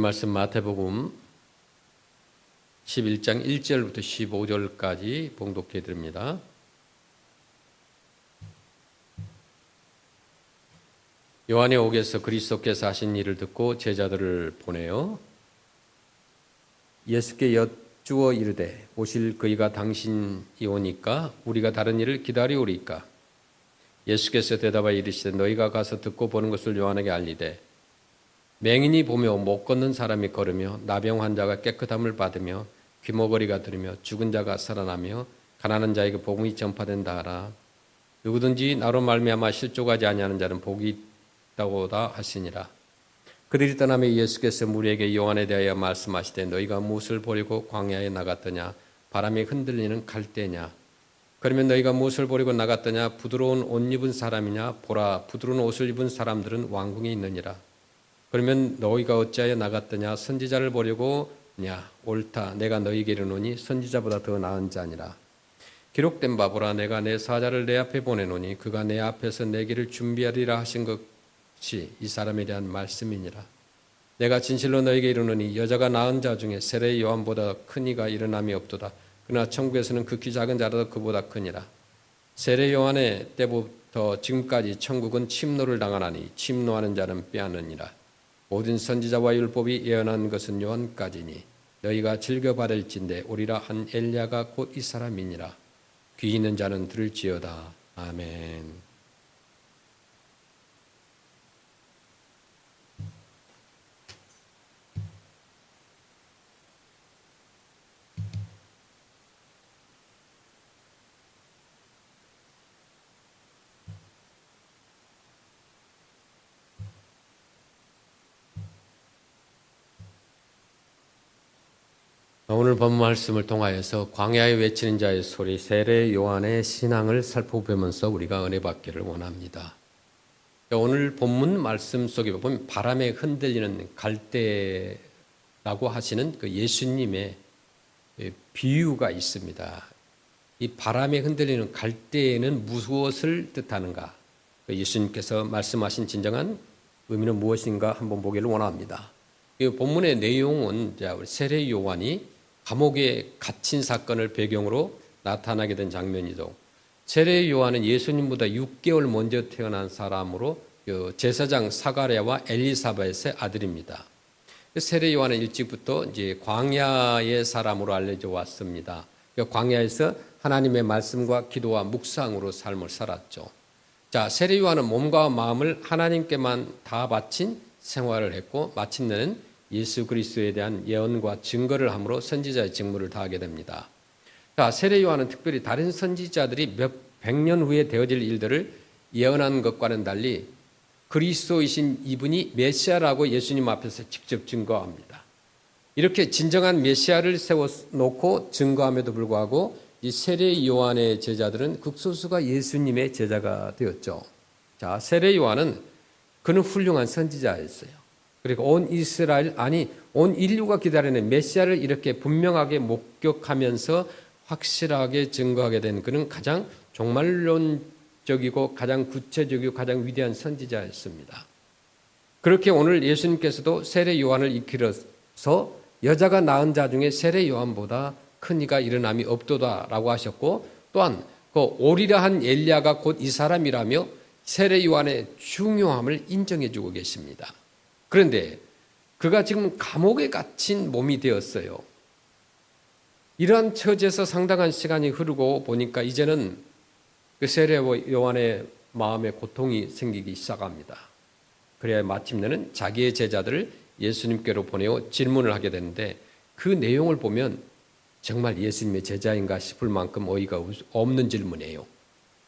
말씀 마태복음 11장 1절부터 15절까지 봉독해 드립니다. 요한의 옥에서 그리스도께서 하신 일을 듣고 제자들을 보내어 예수께 여쭈어 이르되 오실 그이가 당신이 오니까 우리가 다른 일을 기다리오리까? 예수께서 대답하여 이르시되 너희가 가서 듣고 보는 것을 요한에게 알리되 맹인이 보며 못 걷는 사람이 걸으며 나병 환자가 깨끗함을 받으며 귀머거리가 들으며 죽은 자가 살아나며 가난한 자에게 복음이 전파된다 하라. 누구든지 나로 말미암아 실족하지 아니하는 자는 복이 있다고다 하시니라. 그들이 떠나며 예수께서 무리에게 요한에 대하여 말씀하시되 너희가 무엇을 보려고 광야에 나갔더냐? 바람에 흔들리는 갈대냐? 그러면 너희가 무엇을 보려고 나갔더냐? 부드러운 옷 입은 사람이냐? 보라, 부드러운 옷을 입은 사람들은 왕궁에 있느니라. 그러면 너희가 어찌하여 나갔더냐? 선지자를 보려고냐? 옳다, 내가 너희에게 이르노니 선지자보다 더 나은 자니라. 기록된 바 보라, 내가 내 사자를 내 앞에 보내노니 그가 내 앞에서 내 길을 준비하리라 하신 것이 이 사람에 대한 말씀이니라. 내가 진실로 너희에게 이르노니 여자가 낳은 자 중에 세례 요한보다 큰 이가 일어남이 없도다. 그러나 천국에서는 극히 작은 자라도 그보다 크니라. 세례 요한의 때부터 지금까지 천국은 침노를 당하나니 침노하는 자는 빼앗느니라. 모든 선지자와 율법이 예언한 것은 요한까지니 너희가 즐겨받을진대 오리라 한 엘리야가 곧 이 사람이니라. 귀 있는 자는 들을지어다. 아멘. 오늘 본 말씀을 통하여서 광야에 외치는 자의 소리, 세례 요한의 신앙을 살펴보면서 우리가 은혜 받기를 원합니다. 오늘 본문 말씀 속에 보면 바람에 흔들리는 갈대라고 하시는 그 예수님의 비유가 있습니다. 이 바람에 흔들리는 갈대는 무엇을 뜻하는가? 예수님께서 말씀하신 진정한 의미는 무엇인가 한번 보기를 원합니다. 이 본문의 내용은 세례 요한이 감옥에 갇힌 사건을 배경으로 나타나게 된 장면이죠. 세례 요한은 예수님보다 6개월 먼저 태어난 사람으로 제사장 사가랴와 엘리사벳의 아들입니다. 세례 요한은 일찍부터 이제 광야의 사람으로 알려져 왔습니다. 광야에서 하나님의 말씀과 기도와 묵상으로 삶을 살았죠. 자, 세례 요한은 몸과 마음을 하나님께만 다 바친 생활을 했고 마침내는 예수 그리스도에 대한 예언과 증거를 함으로 선지자의 직무를 다하게 됩니다. 자, 세례 요한은 특별히 다른 선지자들이 몇 백년 후에 되어질 일들을 예언한 것과는 달리 그리스도이신 이분이 메시아라고 예수님 앞에서 직접 증거합니다. 이렇게 진정한 메시아를 세워놓고 증거함에도 불구하고 이 세례 요한의 제자들은 극소수가 예수님의 제자가 되었죠. 자, 세례 요한은 그는 훌륭한 선지자였어요. 그리고 온 이스라엘, 온 인류가 기다리는 메시아를 이렇게 분명하게 목격하면서 확실하게 증거하게 된 그는 가장 종말론적이고 가장 구체적이고 가장 위대한 선지자였습니다. 그렇게 오늘 예수님께서도 세례 요한을 이끌어서 여자가 낳은 자 중에 세례 요한보다 큰 이가 일어남이 없도다라고 하셨고 또한 그 오리라 한 엘리야가 곧 이 사람이라며 세례 요한의 중요함을 인정해 주고 계십니다. 그런데 그가 지금 감옥에 갇힌 몸이 되었어요. 이러한 처지에서 상당한 시간이 흐르고 보니까 이제는 그 세례 요한의 마음에 고통이 생기기 시작합니다. 그래야 마침내는 자기의 제자들을 예수님께로 보내어 질문을 하게 되는데 그 내용을 보면 정말 예수님의 제자인가 싶을 만큼 어이가 없는 질문이에요.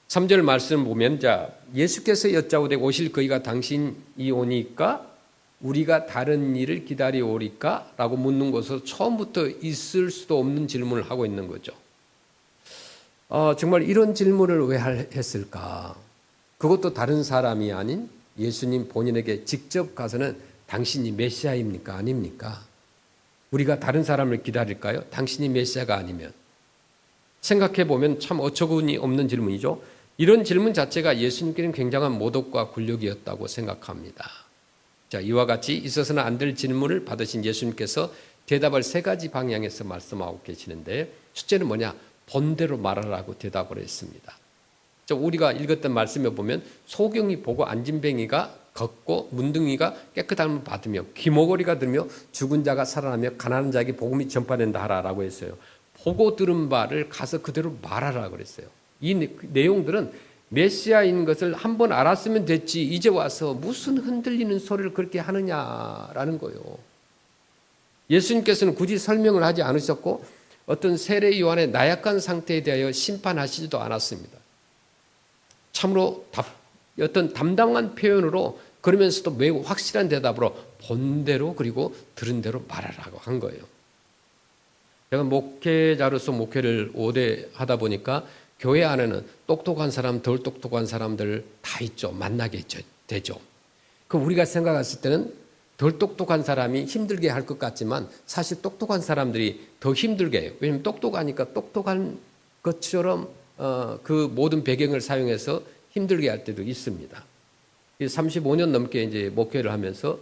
3절 말씀을 보면 예수께서 여짜오되 오실 그이가 당신이 오니까 우리가 다른 일을 기다리오리까? 라고 묻는 것으로 처음부터 있을 수도 없는 질문을 하고 있는 거죠. 정말 이런 질문을 왜 했을까? 그것도 다른 사람이 아닌 예수님 본인에게 직접 가서는 당신이 메시아입니까? 아닙니까? 우리가 다른 사람을 기다릴까요? 당신이 메시아가 아니면. 생각해 보면 참 어처구니 없는 질문이죠. 이런 질문 자체가 예수님께는 굉장한 모독과 굴욕이었다고 생각합니다. 자, 이와 같이 있어서는 안 될 질문을 받으신 예수님께서 대답을 세 가지 방향에서 말씀하고 계시는데, 첫째는 뭐냐? 본대로 말하라고 대답을 했습니다. 자, 우리가 읽었던 말씀에 보면 소경이 보고 안진뱅이가 걷고 문둥이가 깨끗함을 받으며 귀머거리가 들며 죽은 자가 살아나며 가난한 자에게 복음이 전파된다 하라라고 했어요. 보고 들은 바를 가서 그대로 말하라 그랬어요. 이 내용들은 메시아인 것을 한번 알았으면 됐지 이제 와서 무슨 흔들리는 소리를 그렇게 하느냐라는 거예요. 예수님께서는 굳이 설명을 하지 않으셨고 어떤 세례 요한의 나약한 상태에 대하여 심판하시지도 않았습니다. 참으로 어떤 담담한 표현으로, 그러면서도 매우 확실한 대답으로 본대로 그리고 들은 대로 말하라고 한 거예요. 제가 목회자로서 목회를 오래 하다 보니까 교회 안에는 똑똑한 사람, 덜 똑똑한 사람들 다 있죠. 만나게 되죠. 그럼 우리가 생각했을 때는 덜 똑똑한 사람이 힘들게 할 것 같지만 사실 똑똑한 사람들이 더 힘들게 해요. 왜냐하면 똑똑하니까 똑똑한 것처럼 그 모든 배경을 사용해서 힘들게 할 때도 있습니다. 35년 넘게 이제 목회를 하면서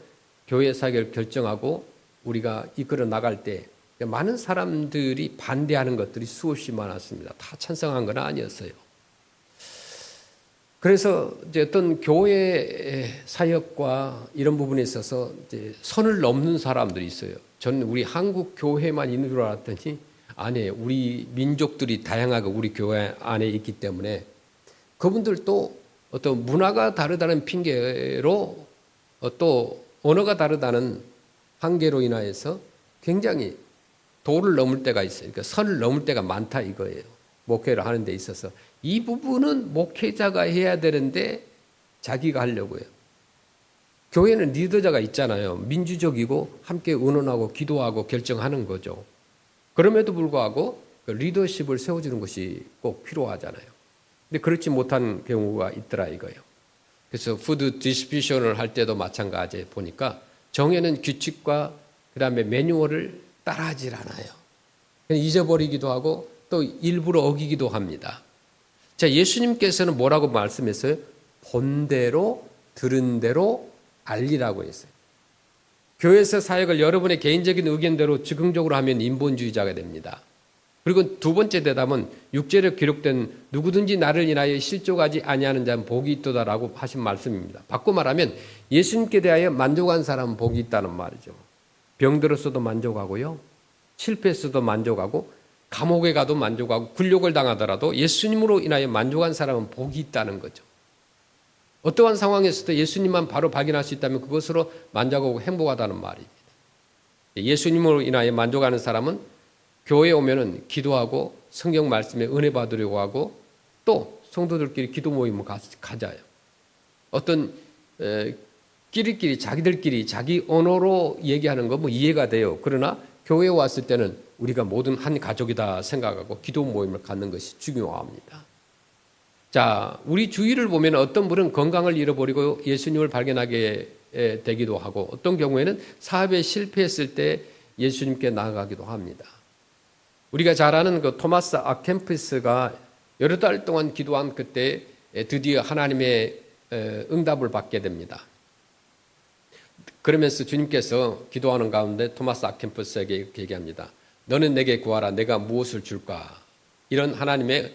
교회 사역을 결정하고 우리가 이끌어 나갈 때 많은 사람들이 반대하는 것들이 수없이 많았습니다. 다 찬성한 건 아니었어요. 그래서 이제 어떤 교회 사역과 이런 부분에 있어서 이제 선을 넘는 사람들이 있어요. 저는 우리 한국 교회만 있는 줄 알았더니 아니에요. 우리 민족들이 다양하게 우리 교회 안에 있기 때문에 그분들도 어떤 문화가 다르다는 핑계로 또 언어가 다르다는 한계로 인하여서 굉장히 도를 넘을 때가 있어요. 그러니까 선을 넘을 때가 많다 이거예요. 목회를 하는 데 있어서. 이 부분은 목회자가 해야 되는데 자기가 하려고 해요. 교회는 리더자가 있잖아요. 민주적이고 함께 의논하고 기도하고 결정하는 거죠. 그럼에도 불구하고 그 리더십을 세워주는 것이 꼭 필요하잖아요. 근데 그렇지 못한 경우가 있더라 이거예요. 그래서 푸드 디스트리뷰션을 할 때도 마찬가지 보니까 정해놓은 규칙과 그다음에 매뉴얼을 따라하질 않아요. 잊어버리기도 하고 또 일부러 어기기도 합니다. 자, 예수님께서는 뭐라고 말씀했어요? 본대로 들은 대로 알리라고 했어요. 교회에서 사역을 여러분의 개인적인 의견대로 즉흥적으로 하면 인본주의자가 됩니다. 그리고 두 번째 대답은 6절에 기록된 누구든지 나를 인하여 실족하지 아니하는 자는 복이 있도다라고 하신 말씀입니다. 바꿔 말하면 예수님께 대하여 만족한 사람은 복이 있다는 말이죠. 병들었어도 만족하고요. 실패했어도 만족하고 감옥에 가도 만족하고 굴욕을 당하더라도 예수님으로 인하여 만족한 사람은 복이 있다는 거죠. 어떠한 상황에서도 예수님만 바로 발견할 수 있다면 그것으로 만족하고 행복하다는 말입니다. 예수님으로 인하여 만족하는 사람은 교회에 오면은 기도하고 성경 말씀에 은혜 받으려고 하고 또 성도들끼리 기도 모임을 가져요. 어떤 끼리끼리 자기들끼리 자기 언어로 얘기하는 거 뭐 이해가 돼요. 그러나 교회에 왔을 때는 우리가 모든 한 가족이다 생각하고 기도 모임을 갖는 것이 중요합니다. 자, 우리 주위를 보면 어떤 분은 건강을 잃어버리고 예수님을 발견하게 되기도 하고 어떤 경우에는 사업에 실패했을 때 예수님께 나아가기도 합니다. 우리가 잘 아는 그 토마스 아켐푸스가 여러 달 동안 기도한 그때 드디어 하나님의 응답을 받게 됩니다. 그러면서 주님께서 기도하는 가운데 토마스 아켐푸스에게 이렇게 얘기합니다. 너는 내게 구하라. 내가 무엇을 줄까? 이런 하나님의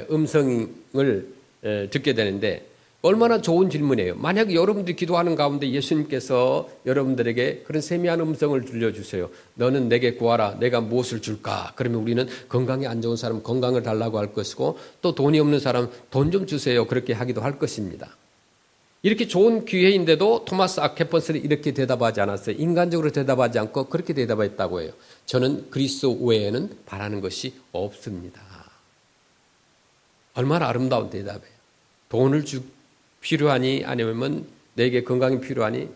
음성을 듣게 되는데 얼마나 좋은 질문이에요. 만약 여러분들이 기도하는 가운데 예수님께서 여러분들에게 그런 세미한 음성을 들려주세요. 너는 내게 구하라. 내가 무엇을 줄까? 그러면 우리는 건강이 안 좋은 사람 건강을 달라고 할 것이고 또 돈이 없는 사람 돈 좀 주세요. 그렇게 하기도 할 것입니다. 이렇게 좋은 기회인데도 토마스 아켐푸스는 이렇게 대답하지 않았어요. 인간적으로 대답하지 않고 그렇게 대답했다고 해요. 저는 그리스도 외에는 바라는 것이 없습니다. 얼마나 아름다운 대답이에요. 돈을 필요하니 아니면 내게 건강이 필요하니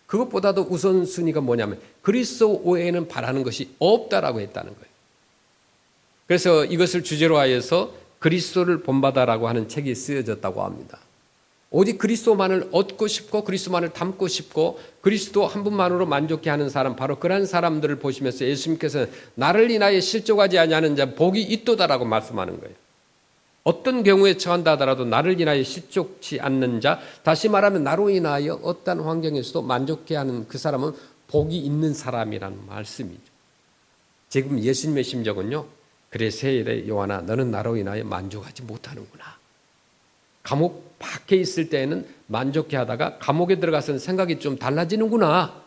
그것보다도 우선순위가 뭐냐면 그리스도 외에는 바라는 것이 없다라고 했다는 거예요. 그래서 이것을 주제로 하여서 그리스도를 본받아라고 하는 책이 쓰여졌다고 합니다. 오직 그리스도만을 얻고 싶고 그리스도만을 담고 싶고 그리스도 한 분만으로 만족해 하는 사람 바로 그런 사람들을 보시면서 예수님께서는 나를 인하여 실족하지 아니하는 자 복이 있도다라고 말씀하는 거예요. 어떤 경우에 처한다 하더라도 나를 인하여 실족치 않는 자, 다시 말하면 나로 인하여 어떠한 환경에서도 만족해하는 그 사람은 복이 있는 사람이라는 말씀이죠. 지금 예수님의 심정은요, 그래 세례 요한아 너는 나로 인하여 만족하지 못하는구나. 감옥 밖에 있을 때에는 만족해 하다가 감옥에 들어가서는 생각이 좀 달라지는구나.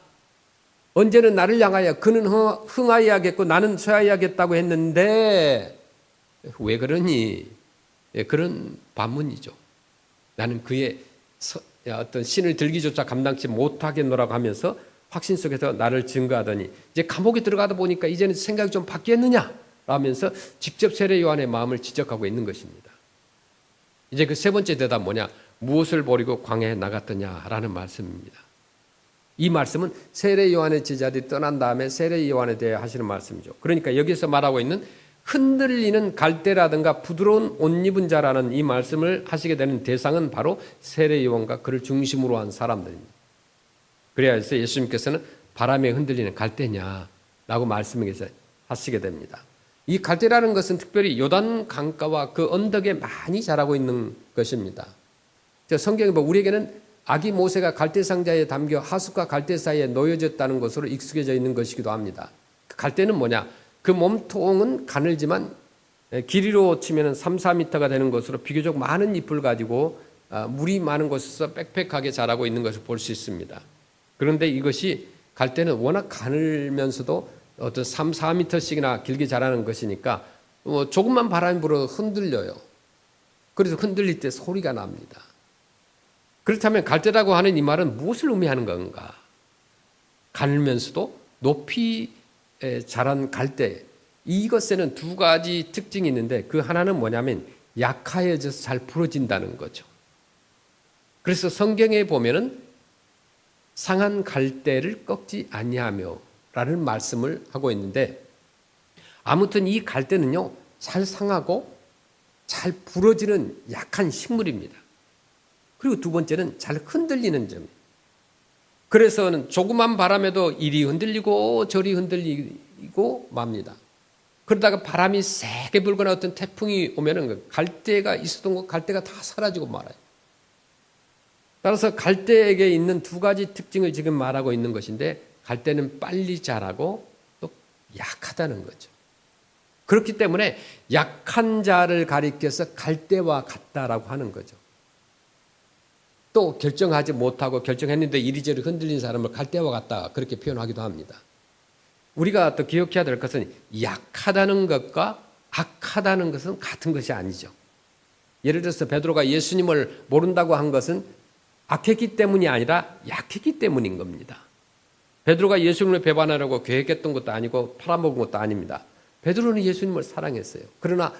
언제는 나를 향하여 그는 흥하여야겠고 나는 쇠하여야겠다고 했는데 왜 그러니? 그런 반문이죠. 나는 그의 어떤 신을 들기조차 감당치 못하겠노라고 하면서 확신 속에서 나를 증거하더니 이제 감옥에 들어가다 보니까 이제는 생각이 좀 바뀌었느냐 라면서 직접 세례 요한의 마음을 지적하고 있는 것입니다. 이제 그 세 번째 대답 뭐냐? 무엇을 버리고 광야에 나갔더냐라는 말씀입니다. 이 말씀은 세례 요한의 제자들이 떠난 다음에 세례 요한에 대해 하시는 말씀이죠. 그러니까 여기서 말하고 있는 흔들리는 갈대라든가 부드러운 옷 입은 자라는 이 말씀을 하시게 되는 대상은 바로 세례 요한과 그를 중심으로 한 사람들입니다. 그래야 해서 예수님께서는 바람에 흔들리는 갈대냐라고 말씀하시게 됩니다. 이 갈대라는 것은 특별히 요단 강가와 그 언덕에 많이 자라고 있는 것입니다. 성경에 보면 우리에게는 아기 모세가 갈대 상자에 담겨 하숫과 갈대 사이에 놓여졌다는 것으로 익숙해져 있는 것이기도 합니다. 갈대는 뭐냐? 그 몸통은 가늘지만 길이로 치면 3, 4m가 되는 것으로 비교적 많은 잎을 가지고 물이 많은 곳에서 빽빽하게 자라고 있는 것을 볼 수 있습니다. 그런데 이것이 갈대는 워낙 가늘면서도 어떤 3, 4m씩이나 길게 자라는 것이니까 조금만 바람이 불어 흔들려요. 그래서 흔들릴 때 소리가 납니다. 그렇다면 갈대라고 하는 이 말은 무엇을 의미하는 건가? 가늘면서도 높이 자란 갈대, 이것에는 두 가지 특징이 있는데 그 하나는 뭐냐면 약하여져서 잘 부러진다는 거죠. 그래서 성경에 보면은 상한 갈대를 꺾지 아니하며 라는 말씀을 하고 있는데 아무튼 이 갈대는요 잘 상하고 잘 부러지는 약한 식물입니다. 그리고 두 번째는 잘 흔들리는 점이에요. 그래서는 조그만 바람에도 이리 흔들리고 저리 흔들리고 맙니다. 그러다가 바람이 세게 불거나 어떤 태풍이 오면은 갈대가 있었던 것 갈대가 다 사라지고 말아요. 따라서 갈대에게 있는 두 가지 특징을 지금 말하고 있는 것인데 갈대는 빨리 자라고 또 약하다는 거죠. 그렇기 때문에 약한 자를 가리켜서 갈대와 같다라고 하는 거죠. 또 결정하지 못하고 결정했는데 이리저리 흔들린 사람을 갈대와 같다 그렇게 표현하기도 합니다. 우리가 또 기억해야 될 것은 약하다는 것과 악하다는 것은 같은 것이 아니죠. 예를 들어서 베드로가 예수님을 모른다고 한 것은 악했기 때문이 아니라 약했기 때문인 겁니다. 베드로가 예수님을 배반하려고 계획했던 것도 아니고 팔아먹은 것도 아닙니다. 베드로는 예수님을 사랑했어요. 그러나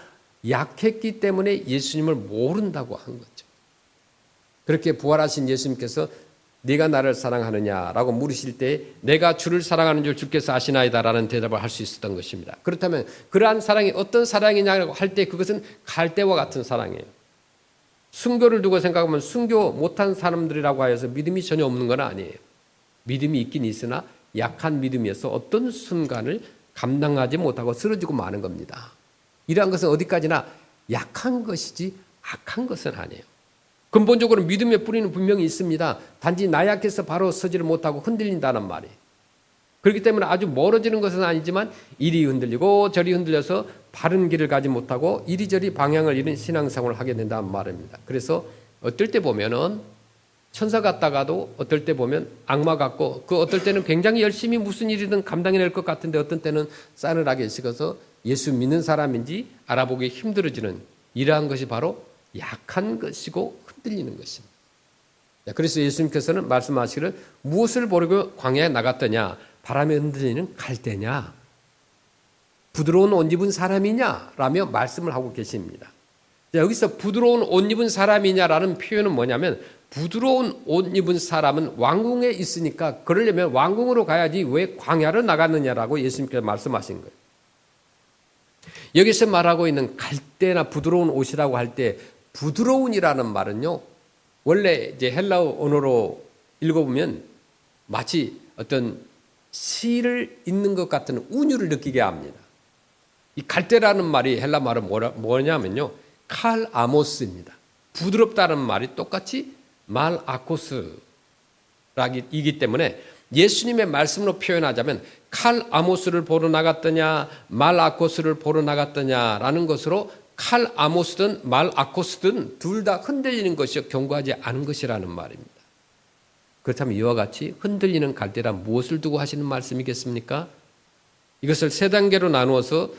약했기 때문에 예수님을 모른다고 한 거죠. 그렇게 부활하신 예수님께서 네가 나를 사랑하느냐라고 물으실 때 내가 주를 사랑하는 줄 주께서 아시나이다라는 대답을 할 수 있었던 것입니다. 그렇다면 그러한 사랑이 어떤 사랑이냐고 할 때 그것은 갈대와 같은 사랑이에요. 순교를 두고 생각하면 순교 못한 사람들이라고 하여서 믿음이 전혀 없는 건 아니에요. 믿음이 있긴 있으나 약한 믿음이어서 어떤 순간을 감당하지 못하고 쓰러지고 마는 겁니다. 이러한 것은 어디까지나 약한 것이지 악한 것은 아니에요. 근본적으로 믿음의 뿌리는 분명히 있습니다. 단지 나약해서 바로 서지를 못하고 흔들린다는 말이에요. 그렇기 때문에 아주 멀어지는 것은 아니지만 이리 흔들리고 저리 흔들려서 바른 길을 가지 못하고 이리저리 방향을 잃은 신앙생활을 하게 된다는 말입니다. 그래서 어떨 때 보면은 천사 같다가도 어떨 때 보면 악마 같고 그 어떨 때는 굉장히 열심히 무슨 일이든 감당해낼 것 같은데 어떤 때는 싸늘하게 식어서 예수 믿는 사람인지 알아보기 힘들어지는 이러한 것이 바로 약한 것이고 흔들리는 것입니다. 그래서 예수님께서는 말씀하시기를 무엇을 버리고 광야에 나갔더냐? 바람에 흔들리는 갈대냐? 부드러운 옷 입은 사람이냐? 라며 말씀을 하고 계십니다. 여기서 부드러운 옷 입은 사람이냐라는 표현은 뭐냐면 부드러운 옷 입은 사람은 왕궁에 있으니까 그러려면 왕궁으로 가야지 왜 광야를 나갔느냐라고 예수님께서 말씀하신 거예요. 여기서 말하고 있는 갈대나 부드러운 옷이라고 할 때 부드러운이라는 말은요, 원래 이제 헬라어 언어로 읽어보면 마치 어떤 실을 읽는 것 같은 운율을 느끼게 합니다. 이 갈대라는 말이 헬라 말은 뭐냐면요, 칼 아모스입니다. 부드럽다는 말이 똑같이 말 아코스이기 때문에 예수님의 말씀으로 표현하자면 칼 아모스를 보러 나갔더냐 말 아코스를 보러 나갔더냐라는 것으로 칼 아모스든 말 아코스든 둘 다 흔들리는 것이요 견고하지 않은 것이라는 말입니다. 그렇다면 이와 같이 흔들리는 갈대라 무엇을 두고 하시는 말씀이겠습니까? 이것을 세 단계로 나누어서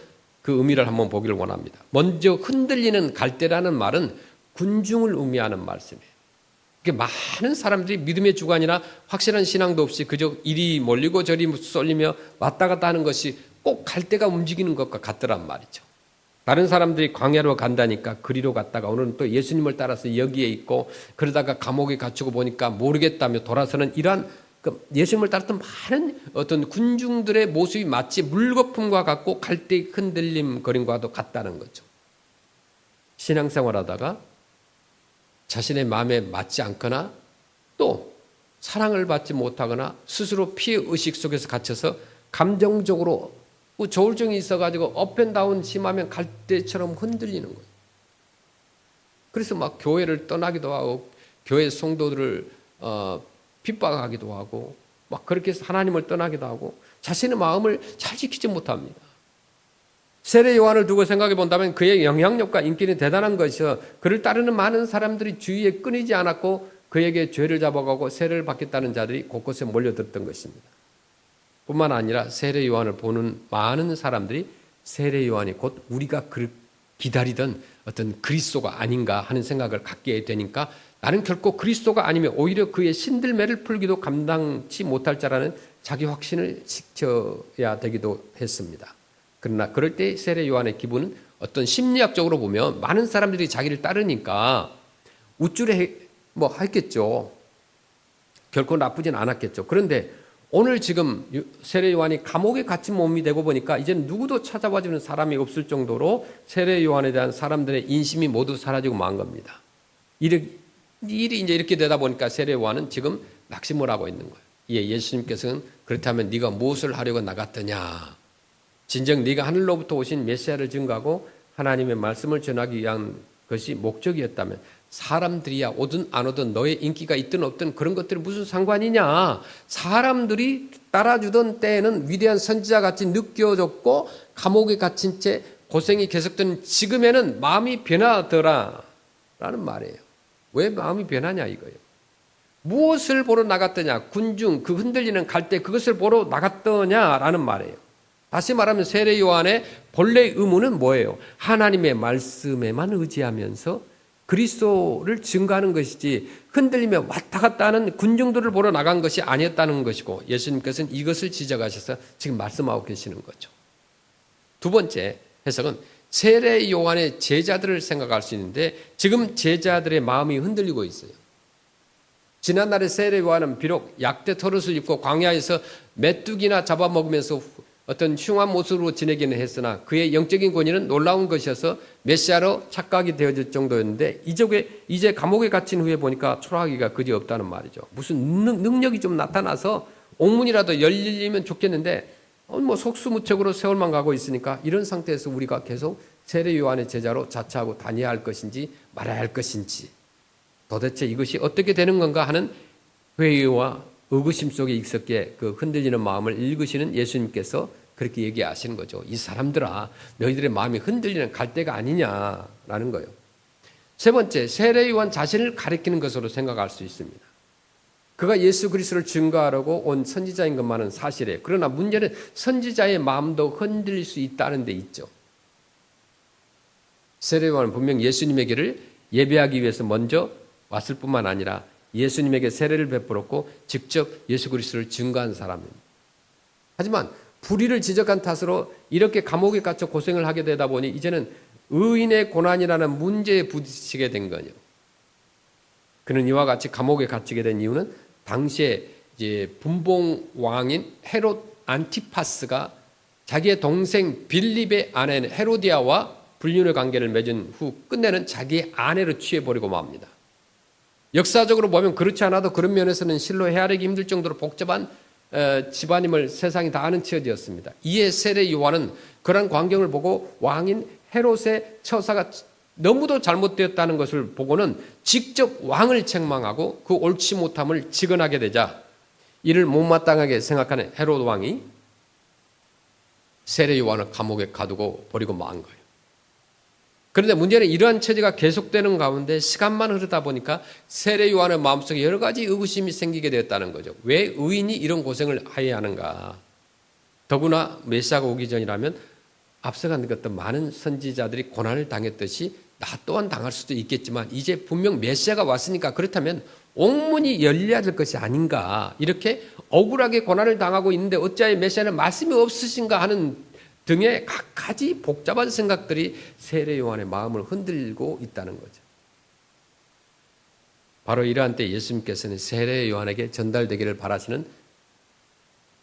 그 의미를 한번 보기를 원합니다. 먼저 흔들리는 갈대라는 말은 군중을 의미하는 말씀이에요. 많은 사람들이 믿음의 주관이나 확실한 신앙도 없이 그저 이리 몰리고 저리 쏠리며 왔다 갔다 하는 것이 꼭 갈대가 움직이는 것과 같더란 말이죠. 다른 사람들이 광야로 간다니까 그리로 갔다가 오늘은 또 예수님을 따라서 여기에 있고 그러다가 감옥에 갇히고 보니까 모르겠다며 돌아서는 이러한 예수님을 따랐던 많은 어떤 군중들의 모습이 마치 물거품과 같고 갈대의 흔들림 거림과도 같다는 거죠. 신앙생활하다가 자신의 마음에 맞지 않거나 또 사랑을 받지 못하거나 스스로 피해의식 속에서 갇혀서 감정적으로 조울증이 있어가지고 업앤다운 심하면 갈대처럼 흔들리는 거예요. 그래서 막 교회를 떠나기도 하고 교회 성도들을 핍박하기도 하고 막 그렇게 해서 하나님을 떠나기도 하고 자신의 마음을 잘 지키지 못합니다. 세례 요한을 두고 생각해 본다면 그의 영향력과 인기는 대단한 것이어 그를 따르는 많은 사람들이 주위에 끊이지 않았고 그에게 죄를 잡아가고 세례를 받겠다는 자들이 곳곳에 몰려들었던 것입니다. 뿐만 아니라 세례 요한을 보는 많은 사람들이 세례 요한이 곧 우리가 기다리던 어떤 그리스도가 아닌가 하는 생각을 갖게 되니까 나는 결코 그리스도가 아니면 오히려 그의 신들매를 풀기도 감당치 못할 자라는 자기 확신을 지켜야 되기도 했습니다. 그러나 그럴 때 세례 요한의 기분은 어떤 심리학적으로 보면 많은 사람들이 자기를 따르니까 우쭐해 했겠죠. 결코 나쁘진 않았겠죠. 그런데 오늘 지금 세례 요한이 감옥에 갇힌 몸이 되고 보니까 이제는 누구도 찾아와주는 사람이 없을 정도로 세례 요한에 대한 사람들의 인심이 모두 사라지고 만 겁니다. 일이 이제 이렇게 되다 보니까 세례 요한은 지금 낙심을 하고 있는 거예요. 예수님께서는 그렇다면 네가 무엇을 하려고 나갔더냐? 진정 네가 하늘로부터 오신 메시아를 증거하고 하나님의 말씀을 전하기 위한 것이 목적이었다면 사람들이야 오든 안 오든 너의 인기가 있든 없든 그런 것들이 무슨 상관이냐. 사람들이 따라주던 때에는 위대한 선지자같이 느껴졌고 감옥에 갇힌 채 고생이 계속되는 지금에는 마음이 변하더라 라는 말이에요. 왜 마음이 변하냐 이거예요. 무엇을 보러 나갔더냐. 군중 그 흔들리는 갈대 그것을 보러 나갔더냐라는 말이에요. 다시 말하면 세례 요한의 본래의 의무는 뭐예요? 하나님의 말씀에만 의지하면서 그리스도를 증거하는 것이지 흔들리며 왔다 갔다 하는 군중들을 보러 나간 것이 아니었다는 것이고 예수님께서는 이것을 지적하셔서 지금 말씀하고 계시는 거죠. 두 번째 해석은 세례 요한의 제자들을 생각할 수 있는데 지금 제자들의 마음이 흔들리고 있어요. 지난날의 세례 요한은 비록 약대 털옷을 입고 광야에서 메뚜기나 잡아먹으면서 어떤 흉한 모습으로 지내기는 했으나 그의 영적인 권위는 놀라운 것이어서 메시아로 착각이 되어질 정도였는데 이제 감옥에 갇힌 후에 보니까 초라하기가 그지없다는 말이죠. 무슨 능력이 좀 나타나서 옥문이라도 열리면 좋겠는데 속수무책으로 세월만 가고 있으니까 이런 상태에서 우리가 계속 세례 요한의 제자로 자처하고 다녀야 할 것인지 말아야 할 것인지 도대체 이것이 어떻게 되는 건가 하는 회의와 의구심 속에 익숙해 그 흔들리는 마음을 읽으시는 예수님께서 그렇게 얘기하시는 거죠. 이 사람들아 너희들의 마음이 흔들리는 갈대가 아니냐라는 거예요. 세 번째 세례 요한 자신을 가리키는 것으로 생각할 수 있습니다. 그가 예수 그리스도를 증거하려고 온 선지자인 것만은 사실이에요. 그러나 문제는 선지자의 마음도 흔들릴 수 있다는 데 있죠. 세례 요한은 분명 예수님의 길을 예배하기 위해서 먼저 왔을 뿐만 아니라 예수님에게 세례를 베풀었고 직접 예수 그리스도를 증거한 사람입니다. 하지만 불의를 지적한 탓으로 이렇게 감옥에 갇혀 고생을 하게 되다 보니 이제는 의인의 고난이라는 문제에 부딪히게 된 거죠. 그는 이와 같이 감옥에 갇히게 된 이유는 당시에 이제 분봉 왕인 헤롯 안티파스가 자기의 동생 빌립의 아내 헤로디아와 불륜의 관계를 맺은 후 끝내는 자기의 아내로 취해버리고 맙니다. 역사적으로 보면 그렇지 않아도 그런 면에서는 실로 헤아리기 힘들 정도로 복잡한 집안임을 세상이 다 아는 처지였습니다. 이에 세례 요한은 그런 광경을 보고 왕인 헤롯의 처사가 너무도 잘못되었다는 것을 보고는 직접 왕을 책망하고 그 옳지 못함을 직언하게 되자 이를 못마땅하게 생각하는 헤롯 왕이 세례 요한을 감옥에 가두고 버리고 만 거예요. 그런데 문제는 이러한 처지가 계속되는 가운데 시간만 흐르다 보니까 세례 요한의 마음속에 여러 가지 의구심이 생기게 되었다는 거죠. 왜 의인이 이런 고생을 해야 하는가? 더구나 메시아가 오기 전이라면 앞서간 어떤 많은 선지자들이 고난을 당했듯이 나 또한 당할 수도 있겠지만 이제 분명 메시아가 왔으니까 그렇다면 옥문이 열려야 될 것이 아닌가, 이렇게 억울하게 고난을 당하고 있는데 어찌하여 메시아는 말씀이 없으신가 하는 등의 각가지 복잡한 생각들이 세례 요한의 마음을 흔들고 있다는 거죠. 바로 이러한 때 예수님께서는 세례 요한에게 전달되기를 바라시는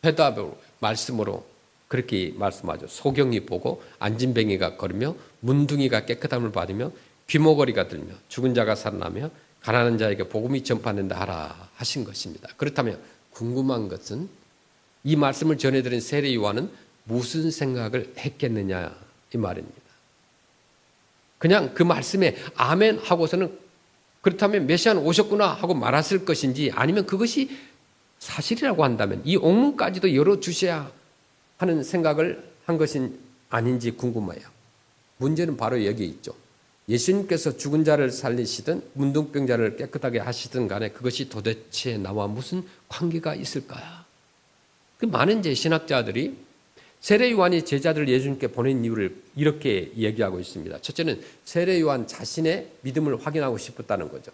회답으로, 말씀으로 그렇게 말씀하죠. 소경이 보고 안진뱅이가 걸으며 문둥이가 깨끗함을 받으며 귀머거리가 들며 죽은 자가 살아나며 가난한 자에게 복음이 전파된다 하라 하신 것입니다. 그렇다면 궁금한 것은 이 말씀을 전해드린 세례 요한은 무슨 생각을 했겠느냐 이 말입니다. 그냥 그 말씀에 아멘 하고서는 그렇다면 메시아는 오셨구나 하고 말았을 것인지, 아니면 그것이 사실이라고 한다면 이 옥문까지도 열어주셔야 하는 생각을 한 것은 아닌지 궁금해요. 문제는 바로 여기에 있죠. 예수님께서 죽은 자를 살리시든 문둥병자를 깨끗하게 하시든 간에 그것이 도대체 나와 무슨 관계가 있을까? 그 많은 신학자들이 세례 요한이 제자들을 예수님께 보낸 이유를 이렇게 얘기하고 있습니다. 첫째는 세례 요한 자신의 믿음을 확인하고 싶었다는 거죠.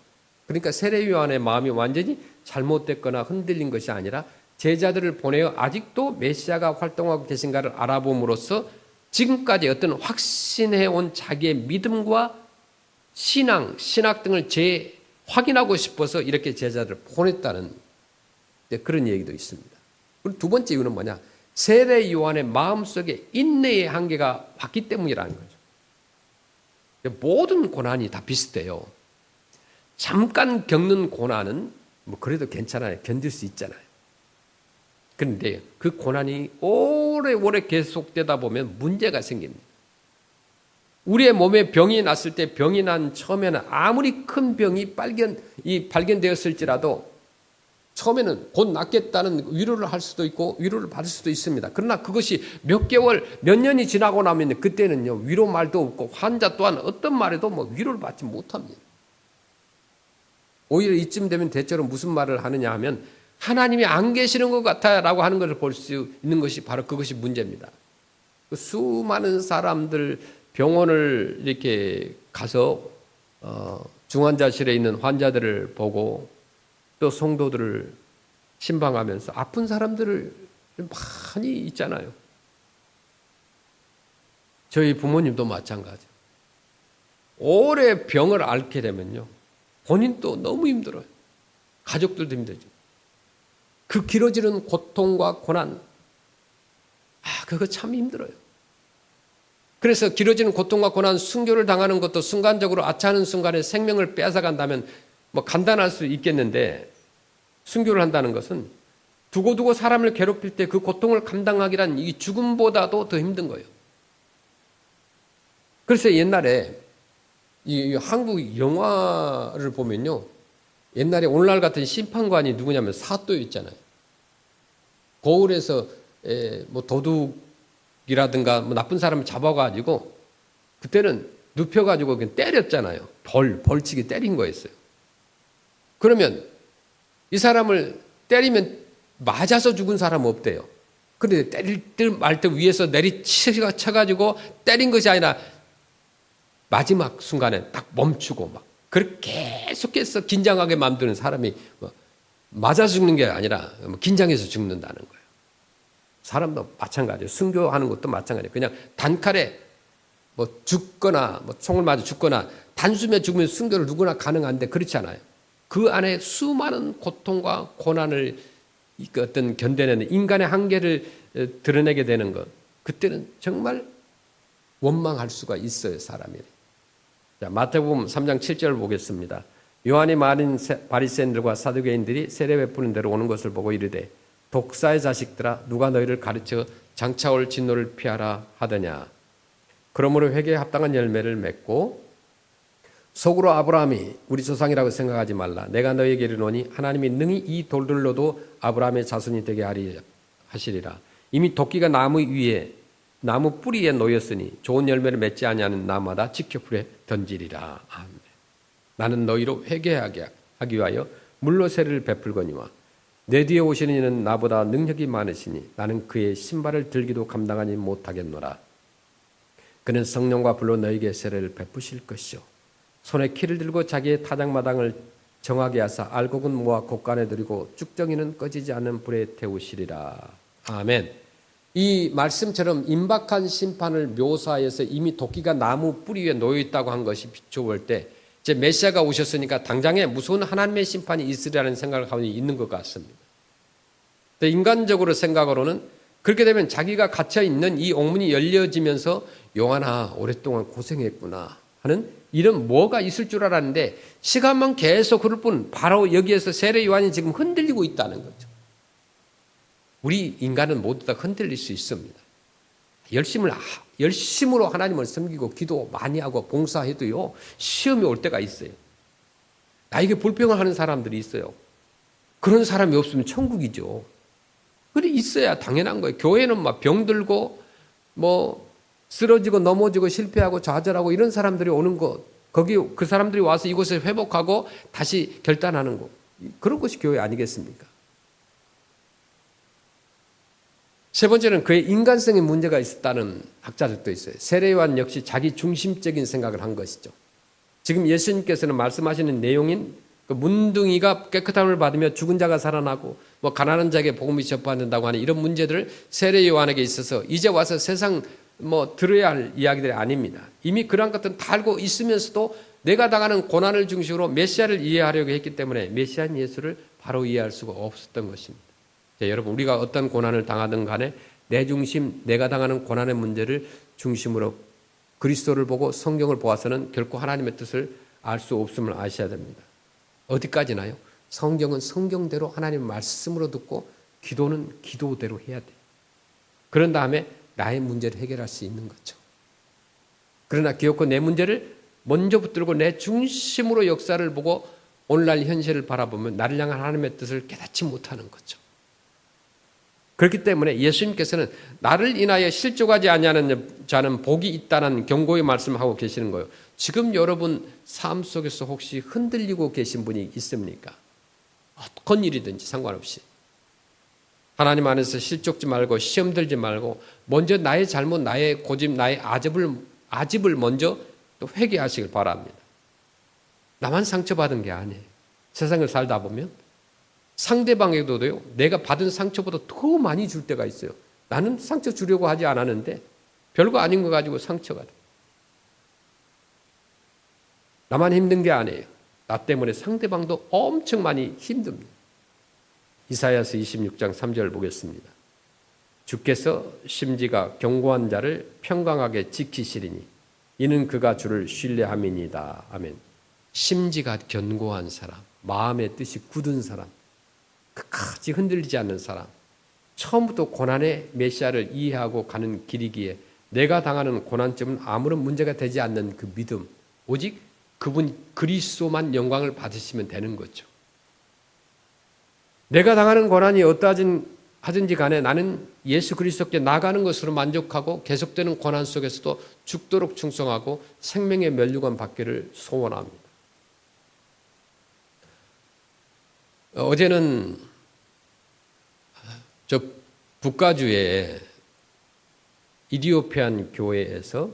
그러니까 세례 요한의 마음이 완전히 잘못됐거나 흔들린 것이 아니라 제자들을 보내어 아직도 메시아가 활동하고 계신가를 알아봄으로써 지금까지 어떤 확신해온 자기의 믿음과 신학 등을 재확인하고 싶어서 이렇게 제자들을 보냈다는 그런 얘기도 있습니다. 그리고 두 번째 이유는 뭐냐? 세례 요한의 마음속에 인내의 한계가 왔기 때문이라는 거죠. 모든 고난이 다 비슷해요. 잠깐 겪는 고난은 뭐 그래도 괜찮아요. 견딜 수 있잖아요. 그런데 그 고난이 오래오래 계속되다 보면 문제가 생깁니다. 우리의 몸에 병이 났을 때, 병이 난 처음에는 아무리 큰 병이 발견되었을지라도 처음에는 곧 낫겠다는 위로를 할 수도 있고 위로를 받을 수도 있습니다. 그러나 그것이 몇 개월, 몇 년이 지나고 나면 그때는요, 위로 말도 없고 환자 또한 어떤 말에도 뭐 위로를 받지 못합니다. 오히려 이쯤 되면 대체로 무슨 말을 하느냐 하면 하나님이 안 계시는 것 같아라고 하는 것을 볼 수 있는 것이 바로 그것이 문제입니다. 수많은 사람들 병원을 이렇게 가서 중환자실에 있는 환자들을 보고 또 성도들을 신방하면서 아픈 사람들을 많이 있잖아요. 저희 부모님도 마찬가지예요. 오래 병을 앓게 되면요, 본인도 너무 힘들어요. 가족들도 힘들죠. 그 길어지는 고통과 고난, 그거 참 힘들어요. 그래서 길어지는 고통과 고난, 순교를 당하는 것도 순간적으로 아차하는 순간에 생명을 빼앗아간다면 뭐 간단할 수 있겠는데, 순교를 한다는 것은 두고두고 사람을 괴롭힐 때 그 고통을 감당하기란 이 죽음보다도 더 힘든 거예요. 그래서 옛날에 이 한국 영화를 보면요, 옛날에 오늘날 같은 심판관이 누구냐면 사또였잖아요. 고을에서 뭐 도둑이라든가 뭐 나쁜 사람을 잡아가지고 그때는 눕혀가지고 그냥 때렸잖아요. 벌칙이 때린 거였어요. 그러면 이 사람을 때리면 맞아서 죽은 사람은 없대요. 그런데 때릴 때 말 때 위에서 내리쳐가지고 때린 것이 아니라 마지막 순간에 딱 멈추고 막 그렇게 계속해서 긴장하게 만드는 사람이 맞아 죽는 게 아니라 긴장해서 죽는다는 거예요. 사람도 마찬가지예요. 순교하는 것도 마찬가지예요. 그냥 단칼에 뭐 죽거나 뭐 총을 맞아 죽거나 단숨에 죽으면 순교를 누구나 가능한데 그렇지 않아요. 그 안에 수많은 고통과 고난을 어떤 견뎌내는 인간의 한계를 드러내게 되는 것, 그때는 정말 원망할 수가 있어요, 사람이. 자, 마태복음 3장 7절을 보겠습니다. 요한이 말인 바리새인들과 사두개인들이 세례 베푸는 데로 오는 것을 보고 이르되 독사의 자식들아, 누가 너희를 가르쳐 장차올 진노를 피하라 하더냐. 그러므로 회개에 합당한 열매를 맺고 속으로 아브라함이 우리 조상이라고 생각하지 말라. 내가 너에게 이르노니 하나님이 능히 이 돌들로도 아브라함의 자손이 되게 하시리라. 이미 도끼가 나무 위에 나무 뿌리에 놓였으니 좋은 열매를 맺지 아니하는 나무마다 직격불에 던지리라. 아멘. 나는 너희로 회개하게 하기 위하여 물로 세례를 베풀거니와 내 뒤에 오시는 이는 나보다 능력이 많으시니 나는 그의 신발을 들기도 감당하지 못하겠노라. 그는 성령과 불로 너희에게 세례를 베푸실 것이요 손에 키를 들고 자기의 타작마당을 정하게 하사 알곡은 모아 곡간에 들이고 쭉정이는 꺼지지 않는 불에 태우시리라. 아멘. 이 말씀처럼 임박한 심판을 묘사해서 이미 도끼가 나무 뿌리 위에 놓여 있다고 한 것이 비춰볼 때 이제 메시아가 오셨으니까 당장에 무서운 하나님의 심판이 있으리라는 생각을 가운데 있는 것 같습니다. 인간적으로 생각으로는 그렇게 되면 자기가 갇혀 있는 이 옥문이 열려지면서 요한아 오랫동안 고생했구나 하는 이런 뭐가 있을 줄 알았는데 시간만 계속 흐를 뿐 바로 여기에서 세례 요한이 지금 흔들리고 있다는 거죠. 우리 인간은 모두 다 흔들릴 수 있습니다. 열심으로 하나님을 섬기고 기도 많이 하고 봉사해도요 시험이 올 때가 있어요. 나에게 불평을 하는 사람들이 있어요. 그런 사람이 없으면 천국이죠. 그래 있어야 당연한 거예요. 교회는 막 병들고 뭐 쓰러지고 넘어지고 실패하고 좌절하고 이런 사람들이 오는 것, 거기 그 사람들이 와서 이곳을 회복하고 다시 결단하는 것, 그런 것이 교회 아니겠습니까? 세 번째는 그의 인간성에 문제가 있었다는 학자들도 있어요. 세례 요한 역시 자기 중심적인 생각을 한 것이죠. 지금 예수님께서는 말씀하시는 내용인 그 문둥이가 깨끗함을 받으며 죽은 자가 살아나고 뭐 가난한 자에게 복음이 전파된다고 하는 이런 문제들을 세례 요한에게 있어서 이제 와서 세상 뭐 들어야 할 이야기들이 아닙니다. 이미 그런 것들은 다 알고 있으면서도 내가 당하는 고난을 중심으로 메시아를 이해하려고 했기 때문에 메시아인 예수를 바로 이해할 수가 없었던 것입니다. 자, 여러분 우리가 어떤 고난을 당하든 간에 내 중심, 내가 당하는 고난의 문제를 중심으로 그리스도를 보고 성경을 보아서는 결코 하나님의 뜻을 알 수 없음을 아셔야 됩니다. 어디까지나요? 성경은 성경대로 하나님의 말씀으로 듣고 기도는 기도대로 해야 돼요. 그런 다음에 나의 문제를 해결할 수 있는 거죠. 그러나 기어코 내 문제를 먼저 붙들고 내 중심으로 역사를 보고 오늘날 현실을 바라보면 나를 향한 하나님의 뜻을 깨닫지 못하는 거죠. 그렇기 때문에 예수님께서는 나를 인하여 실족하지 아니하는 자는 복이 있다는 경고의 말씀을 하고 계시는 거예요. 지금 여러분 삶 속에서 혹시 흔들리고 계신 분이 있습니까? 어떤 일이든지 상관없이 하나님 안에서 실족지 말고 시험 들지 말고 먼저 나의 잘못, 나의 고집, 나의 아집을 먼저 또 회개하시길 바랍니다. 나만 상처받은 게 아니에요. 세상을 살다 보면 상대방에게도요, 내가 받은 상처보다 더 많이 줄 때가 있어요. 나는 상처 주려고 하지 않았는데 별거 아닌 거 가지고 상처가 돼. 나만 힘든 게 아니에요. 나 때문에 상대방도 엄청 많이 힘듭니다. 이사야서 26장 3절 보겠습니다. 주께서 심지가 견고한 자를 평강하게 지키시리니 이는 그가 주를 신뢰함이니이다. 아멘. 심지가 견고한 사람, 마음의 뜻이 굳은 사람, 끝까지 흔들리지 않는 사람, 처음부터 고난의 메시아를 이해하고 가는 길이기에 내가 당하는 고난점은 아무런 문제가 되지 않는 그 믿음, 오직 그분 그리스도만 영광을 받으시면 되는 거죠. 내가 당하는 고난이 어떠하든지 간에 나는 예수 그리스도께 나가는 것으로 만족하고 계속되는 고난 속에서도 죽도록 충성하고 생명의 면류관 받기를 소원합니다. 어제는 저 북가주의 이디오피안 교회에서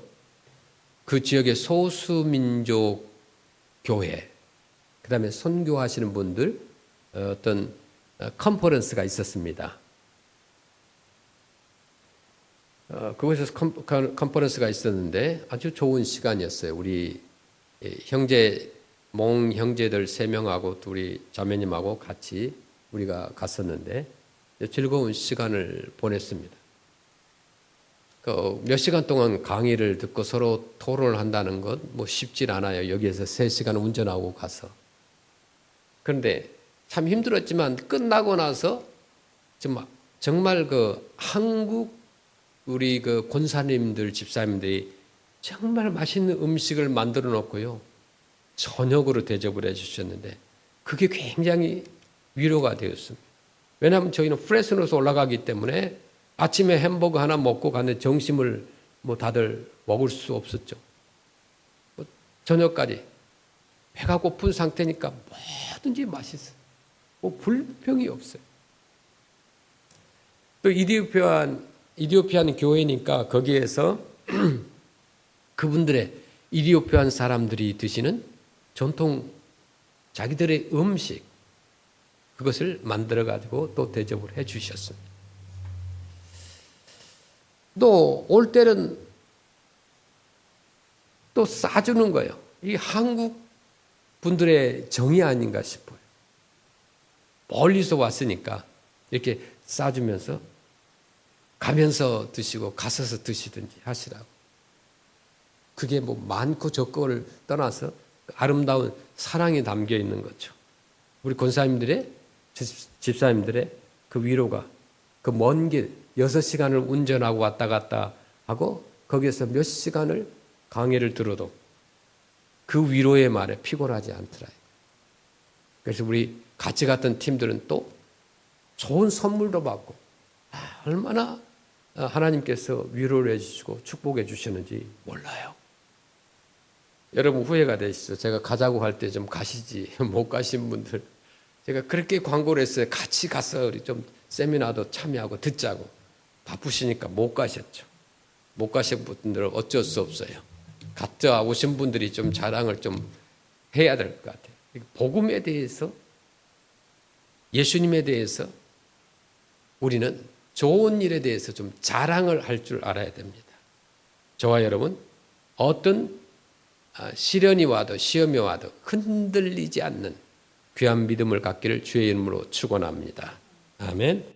그 지역의 소수민족 교회, 그 다음에 선교하시는 분들 어떤 컨퍼런스가 있었습니다. 그곳에서 컨퍼런스가 있었는데 아주 좋은 시간이었어요. 우리 몽 형제들 3명하고 우리 자매님하고 같이 우리가 갔었는데 즐거운 시간을 보냈습니다. 몇 시간 동안 강의를 듣고 서로 토론을 한다는 것 뭐 쉽질 않아요. 여기에서 3시간 운전하고 가서. 그런데 참 힘들었지만 끝나고 나서 정말 그 한국 우리 그 권사님들 집사님들이 정말 맛있는 음식을 만들어 놓고요. 저녁으로 대접을 해주셨는데 그게 굉장히 위로가 되었습니다. 왜냐하면 저희는 프레스노에서 올라가기 때문에 아침에 햄버거 하나 먹고 갔는데 점심을 다들 먹을 수 없었죠. 저녁까지 배가 고픈 상태니까 뭐든지 맛있어요. 불평이 없어요. 또 이디오피안 교회니까 거기에서 그분들의 이디오피안 사람들이 드시는 전통 자기들의 음식 그것을 만들어 가지고 또 대접을 해 주셨습니다. 또 올 때는 또 싸주는 거예요. 이 한국 분들의 정이 아닌가 싶어요. 멀리서 왔으니까 이렇게 싸주면서 가면서 드시고 가서서 드시든지 하시라고. 그게 많고 적고를 떠나서 아름다운 사랑이 담겨 있는 거죠. 우리 권사님들의 집사님들의 그 위로가 그 먼 길 6시간을 운전하고 왔다 갔다 하고 거기에서 몇 시간을 강의를 들어도 그 위로의 말에 피곤하지 않더라. 그래서 우리 같이 갔던 팀들은 또 좋은 선물도 받고 얼마나 하나님께서 위로를 해주시고 축복해 주셨는지 몰라요. 여러분 후회가 되시죠. 제가 가자고 할 때 좀 가시지 못 가신 분들 제가 그렇게 광고를 했어요. 같이 가서 우리 좀 세미나도 참여하고 듣자고. 바쁘시니까 못 가셨죠. 못 가신 분들은 어쩔 수 없어요. 갔다 오신 분들이 좀 자랑을 좀 해야 될 것 같아요. 복음에 대해서 예수님에 대해서 우리는 좋은 일에 대해서 좀 자랑을 할 줄 알아야 됩니다. 저와 여러분 어떤 시련이 와도 시험이 와도 흔들리지 않는 귀한 믿음을 갖기를 주의 이름으로 축원합니다. 아멘.